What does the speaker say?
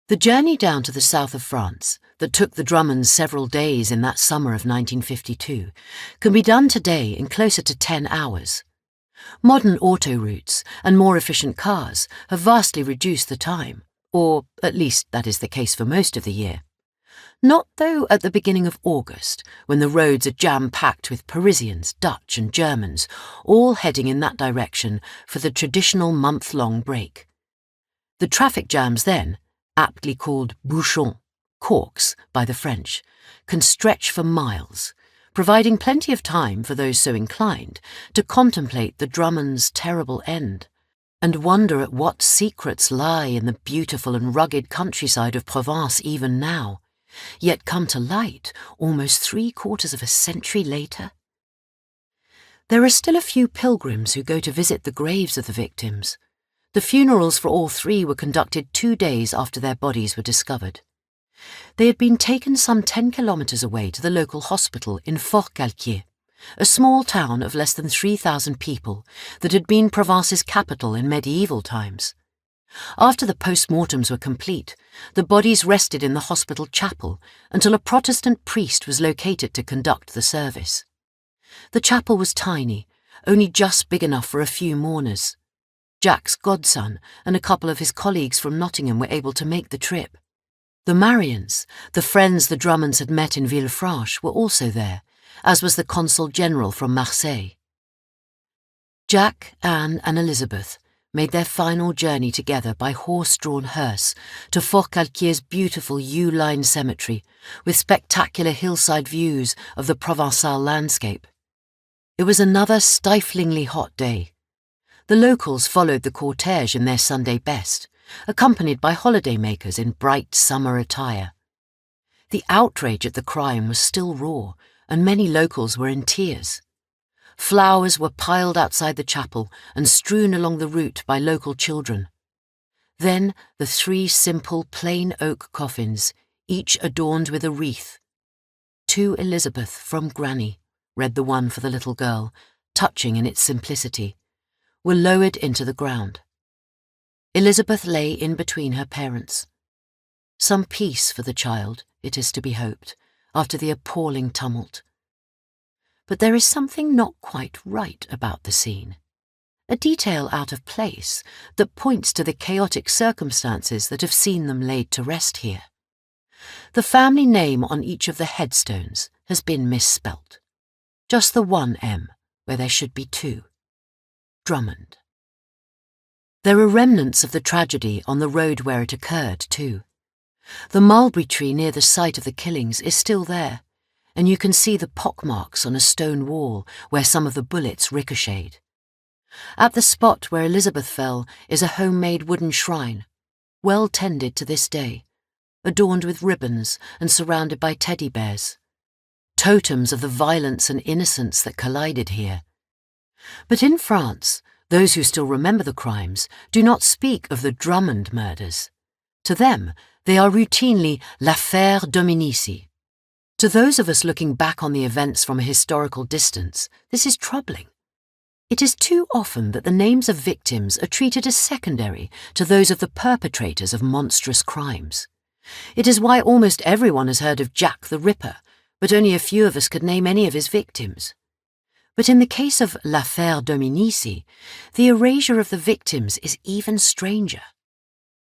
The journey down to the south of France that took the Drummonds several days in that summer of 1952 can be done today in closer to 10 hours. Modern autoroutes and more efficient cars have vastly reduced the time, or at least that is the case for most of the year. Not, though, at the beginning of August, when the roads are jam-packed with Parisians, Dutch and Germans, all heading in that direction for the traditional month-long break. The traffic jams then, aptly called bouchons, corks by the French, can stretch for miles, providing plenty of time for those so inclined to contemplate the Drummonds' terrible end and wonder at what secrets lie in the beautiful and rugged countryside of Provence even now, yet come to light almost 3/4 of a century later. There are still a few pilgrims who go to visit the graves of the victims. The funerals for all three were conducted 2 days after their bodies were discovered. They had been taken some 10 kilometres away to the local hospital in Forcalquier, a small town of less than 3,000 people that had been Provence's capital in medieval times. After the post-mortems were complete, the bodies rested in the hospital chapel until a Protestant priest was located to conduct the service. The chapel was tiny, only just big enough for a few mourners. Jack's godson and a couple of his colleagues from Nottingham were able to make the trip. The Marians, the friends the Drummonds had met in Villefranche, were also there, as was the consul general from Marseille. Jack, Anne and Elizabeth made their final journey together by horse-drawn hearse to Forcalquier's beautiful yew-lined cemetery with spectacular hillside views of the Provençal landscape. It was another stiflingly hot day. The locals followed the cortege in their Sunday best, accompanied by holidaymakers in bright summer attire. The outrage at the crime was still raw, and many locals were in tears. Flowers were piled outside the chapel and strewn along the route by local children. Then the 3 simple plain oak coffins, each adorned with a wreath. "To Elizabeth from Granny," read the one for the little girl, touching in its simplicity, were lowered into the ground. Elizabeth lay in between her parents. Some peace for the child, it is to be hoped, after the appalling tumult. But there is something not quite right about the scene, a detail out of place that points to the chaotic circumstances that have seen them laid to rest here. The family name on each of the headstones has been misspelt. Just the one M, where there should be 2. Drummond. There are remnants of the tragedy on the road where it occurred, too. The mulberry tree near the site of the killings is still there, and you can see the pockmarks on a stone wall where some of the bullets ricocheted. At the spot where Elizabeth fell is a homemade wooden shrine, well tended to this day, adorned with ribbons and surrounded by teddy bears. Totems of the violence and innocence that collided here. But in France, those who still remember the crimes do not speak of the Drummond murders. To them, they are routinely l'affaire Dominici. To those of us looking back on the events from a historical distance, this is troubling. It is too often that the names of victims are treated as secondary to those of the perpetrators of monstrous crimes. It is why almost everyone has heard of Jack the Ripper, but only a few of us could name any of his victims. But in the case of l'affaire Dominici, the erasure of the victims is even stranger.